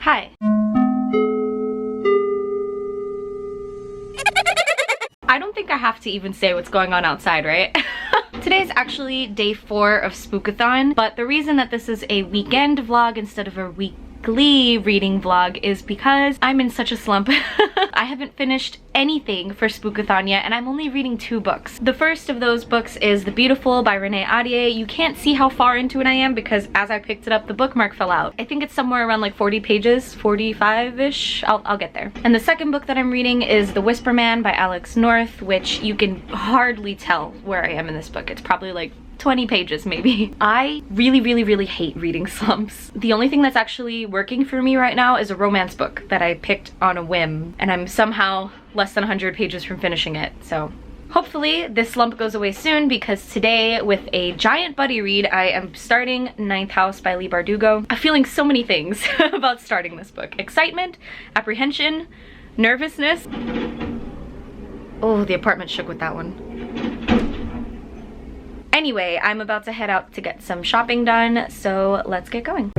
Hi. I don't think I have to even say what's going on outside, right? Today's actually day 4 of Spookathon, but the reason that this is a weekend vlog instead of a weekly reading vlog is because I'm in such a slump. I haven't finished anything for Spookathon yet, and I'm only reading 2 books. The first of those books is The Beautiful by Renee Ahdieh. You can't see how far into it I am because as I picked it up, the bookmark fell out. I think it's somewhere around like 40 pages, 45-ish. I'll get there. And the second book that I'm reading is The Whisper Man by Alex North, which you can hardly tell where I am in this book. It's probably like 20 pages maybe. I really hate reading slumps. The only thing that's actually working for me right now is a romance book that I picked on a whim, and I'm somehow less than 100 pages from finishing it. So hopefully this slump goes away soon, because today with a giant buddy read, I am starting Ninth House by Leigh Bardugo. I'm feeling so many things about starting this book. Excitement, apprehension, nervousness. Oh, the apartment shook with that one. Anyway, I'm about to head out to get some shopping done, so let's get going.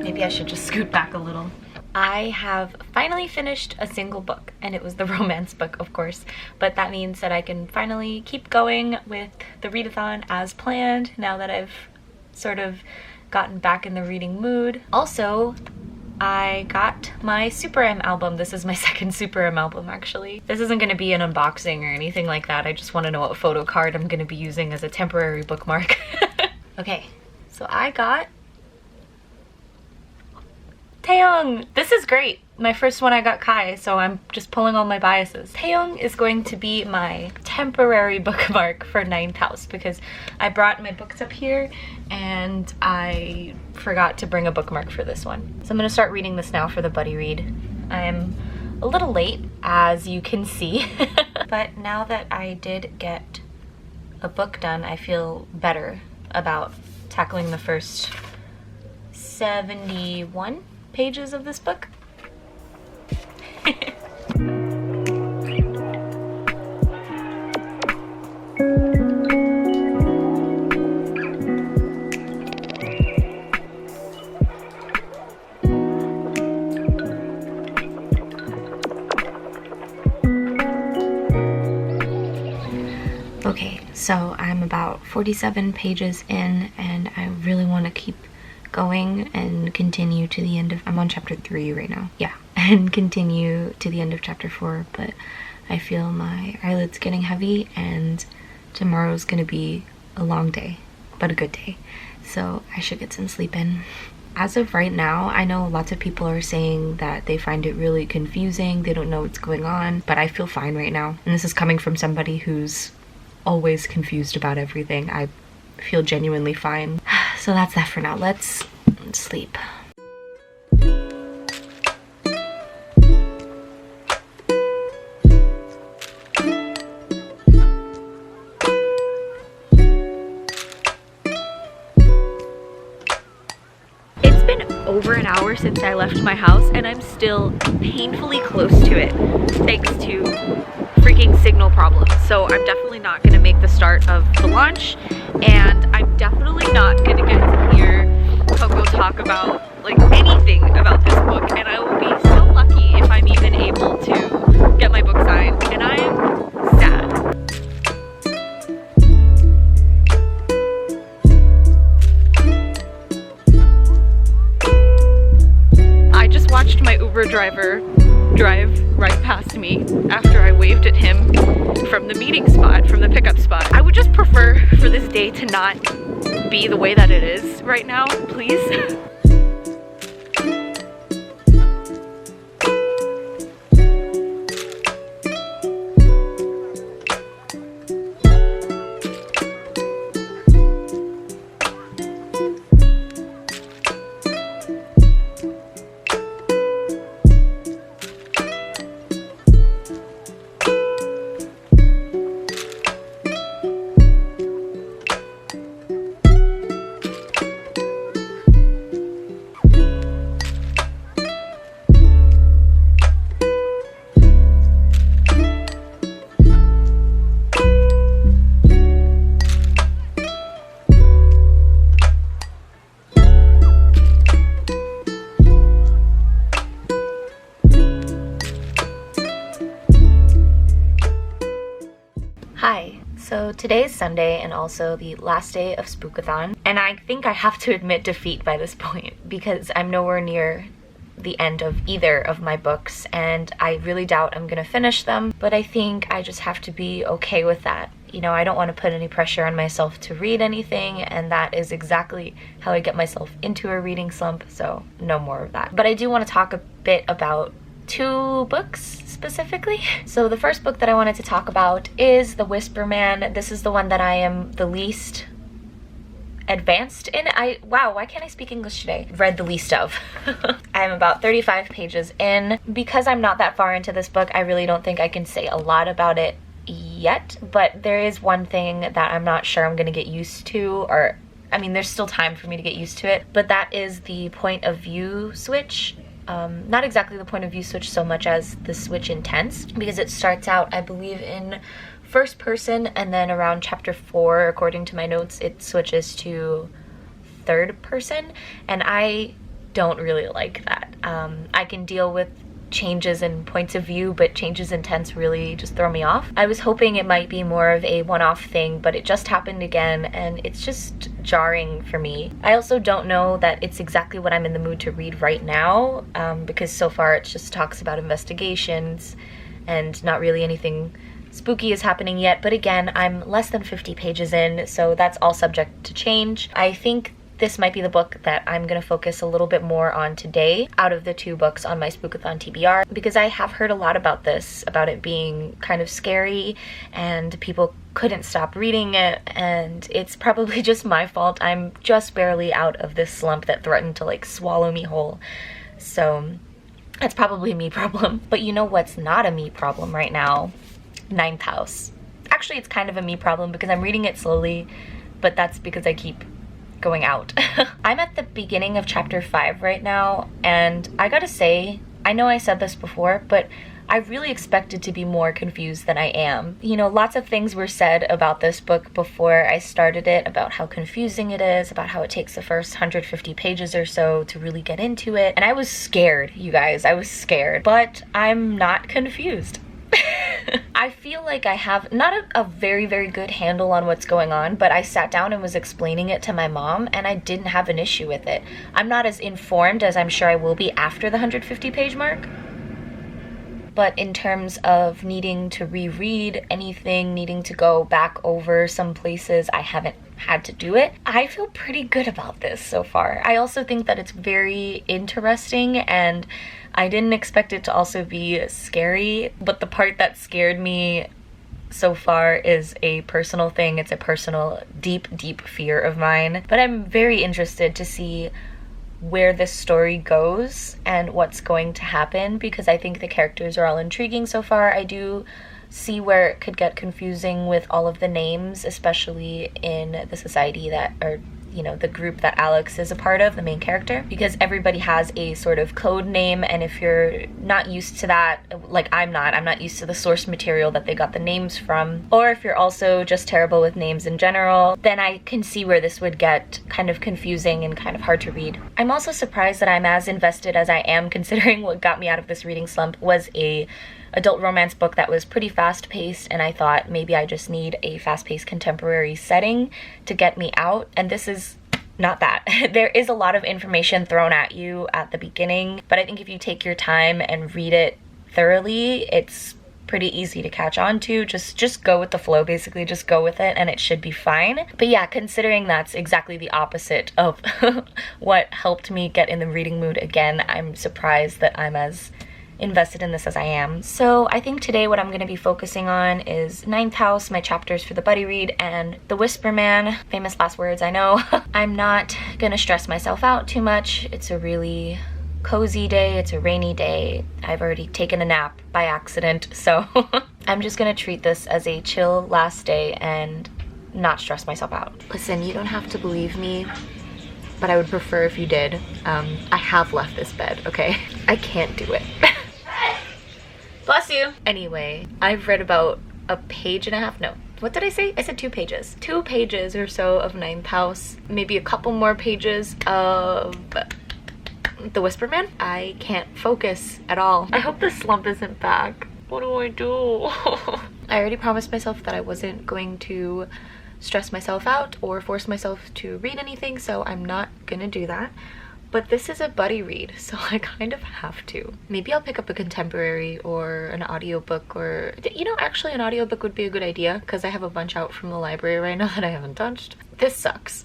Maybe I should just scoot back a little. I have finally finished a single book, and it was the romance book, of course, but that means that I can finally keep going with the readathon as planned now that I've sort of gotten back in the reading mood. Also, I got my Super M album. This is my second Super M album, actually. This isn't going to be an unboxing or anything like that. I just want to know what photo card I'm going to be using as a temporary bookmark. Okay, so I got Taeyong! This is great. My first one I got Kai, so I'm just pulling all my biases. Taeyong is going to be my temporary bookmark for Ninth House because I brought my books up here and I forgot to bring a bookmark for this one. So I'm gonna start reading this now for the buddy read. I am a little late, as you can see, but now that I did get a book done, I feel better about tackling the first 71 pages of this book. Okay, so I'm about 47 pages in, and I really want to keep going and continue to the end of, I'm on chapter 3 right now, yeah, and continue to the end of chapter 4, but I feel my eyelids getting heavy, and tomorrow's gonna be a long day, but a good day, so I should get some sleep in. As of right now, I know lots of people are saying that they find it really confusing, they don't know what's going on, but I feel fine right now, and this is coming from somebody who's always confused about everything. I feel genuinely fine. So that's that for now. Let's sleep. It's been over an hour since I left my house, and I'm still painfully close to it, thanks to freaking signal problems. So I'm definitely not gonna make the start of the launch, and I'm definitely not gonna get to hear Coco talk about like anything about this book, and I will be so lucky if I'm even able to get my book signed, and I am sad. I just watched my Uber driver drive right past me after I waved at him from the meeting spot, from the pickup spot. I would just prefer for this day to not be the way that it is right now, please. Today is Sunday and also the last day of Spookathon, and I think I have to admit defeat by this point because I'm nowhere near the end of either of my books, and I really doubt I'm gonna finish them, but I think I just have to be okay with that. You know, I don't want to put any pressure on myself to read anything, and that is exactly how I get myself into a reading slump, so no more of that. But I do want to talk a bit about 2 books specifically. So the first book that I wanted to talk about is The Whisper Man. This is the one that I am the least advanced in. Wow, why can't I speak English today? Read the least of. I'm about 35 pages in. Because I'm not that far into this book, I really don't think I can say a lot about it yet, but there is one thing that I'm not sure I'm gonna get used to, or I mean there's still time for me to get used to it, but that is the point of view switch. Not exactly the point of view switch so much as the switch in tense, because it starts out, I believe, in first person, and then around chapter 4, according to my notes, it switches to third person, and I don't really like that. I can deal with changes in points of view, but changes in tense really just throw me off. I was hoping it might be more of a one-off thing, but it just happened again, and it's just jarring for me. I also don't know that it's exactly what I'm in the mood to read right now, because so far it just talks about investigations and not really anything spooky is happening yet. But again, I'm less than 50 pages in, so that's all subject to change. I think this might be the book that I'm gonna focus a little bit more on today out of the 2 books on my Spookathon TBR, because I have heard a lot about this, about it being kind of scary and people couldn't stop reading it, and it's probably just my fault. I'm just barely out of this slump that threatened to like swallow me whole. So that's probably a me problem. But you know what's not a me problem right now? Ninth House. Actually, it's kind of a me problem because I'm reading it slowly, but that's because I keep going out. I'm at the beginning of chapter 5 right now, and I gotta say, I know I said this before, but I really expected to be more confused than I am. You know, lots of things were said about this book before I started it, about how confusing it is, about how it takes the first 150 pages or so to really get into it, and I was scared, you guys, I was scared, but I'm not confused. I feel like I have not a very, very good handle on what's going on, but I sat down and was explaining it to my mom, and I didn't have an issue with it. I'm not as informed as I'm sure I will be after the 150 page mark. But in terms of needing to reread anything, needing to go back over some places I haven't had to do it, I feel pretty good about this so far. I also think that it's very interesting, and I didn't expect it to also be scary, but the part that scared me so far is a personal thing. It's a personal, deep, deep fear of mine. But I'm very interested to see where this story goes and what's going to happen, because I think the characters are all intriguing so far. I do see where it could get confusing with all of the names, especially in the society that, or you know, the group that Alex is a part of, the main character, because everybody has a sort of code name, and if you're not used to that, like I'm not used to the source material that they got the names from, or if you're also just terrible with names in general, then I can see where this would get kind of confusing and kind of hard to read. I'm also surprised that I'm as invested as I am, considering what got me out of this reading slump was a adult romance book that was pretty fast-paced, and I thought maybe I just need a fast-paced contemporary setting to get me out, and this is not that. There is a lot of information thrown at you at the beginning, but I think if you take your time and read it thoroughly, it's pretty easy to catch on to. Just go with the flow, basically. Just go with it and it should be fine. But yeah, considering that's exactly the opposite of what helped me get in the reading mood again, I'm surprised that I'm as invested in this as I am. So I think today what I'm going to be focusing on is Ninth House, my chapters for the buddy read, and The Whisper Man. Famous last words, I know. I'm not gonna stress myself out too much. It's a really cozy day. It's a rainy day. I've already taken a nap by accident, so I'm just gonna treat this as a chill last day and not stress myself out. Listen, you don't have to believe me, but I would prefer if you did. I have left this bed, okay? I can't do it. Bless you. Anyway, I've read about a page and a half, no, what did I say? I said 2 pages. 2 pages or so of Ninth House, maybe a couple more pages of The Whisper Man. I can't focus at all. I hope the slump isn't back. What do I do? I already promised myself that I wasn't going to stress myself out or force myself to read anything, so I'm not gonna do that. But this is a buddy read, so I kind of have to. Maybe I'll pick up a contemporary or an audiobook, or, you know, actually an audiobook would be a good idea because I have a bunch out from the library right now that I haven't touched. This sucks.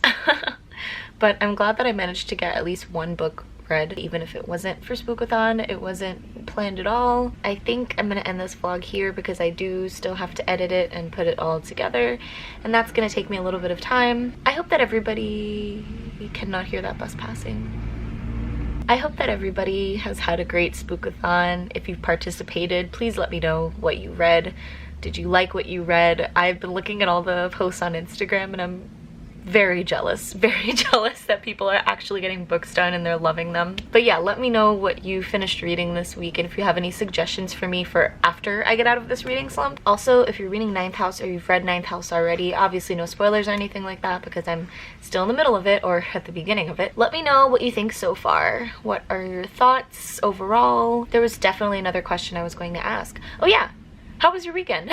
But I'm glad that I managed to get at least one book read, even if it wasn't for Spookathon. It wasn't planned at all. I think I'm gonna end this vlog here because I do still have to edit it and put it all together, and that's gonna take me a little bit of time. I hope that everybody cannot hear that bus passing. I hope that everybody has had a great Spookathon. If you've participated, please let me know what you read. Did you like what you read? I've been looking at all the posts on Instagram and I'm very jealous that people are actually getting books done and they're loving them. But yeah, let me know what you finished reading this week and if you have any suggestions for me for after I get out of this reading slump. Also, if you're reading Ninth House or you've read Ninth House already, obviously no spoilers or anything like that because I'm still in the middle of it or at the beginning of it. Let me know what you think so far. What are your thoughts overall? There was definitely another question I was going to ask. Oh yeah, how was your weekend?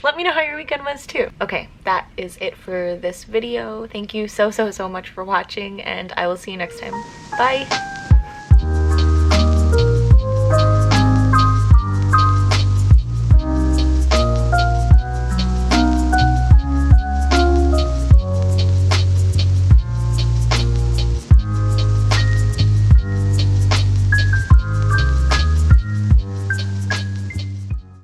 Let me know how your weekend was too. Okay, that is it for this video. Thank you so much for watching, and I will see you next time. Bye!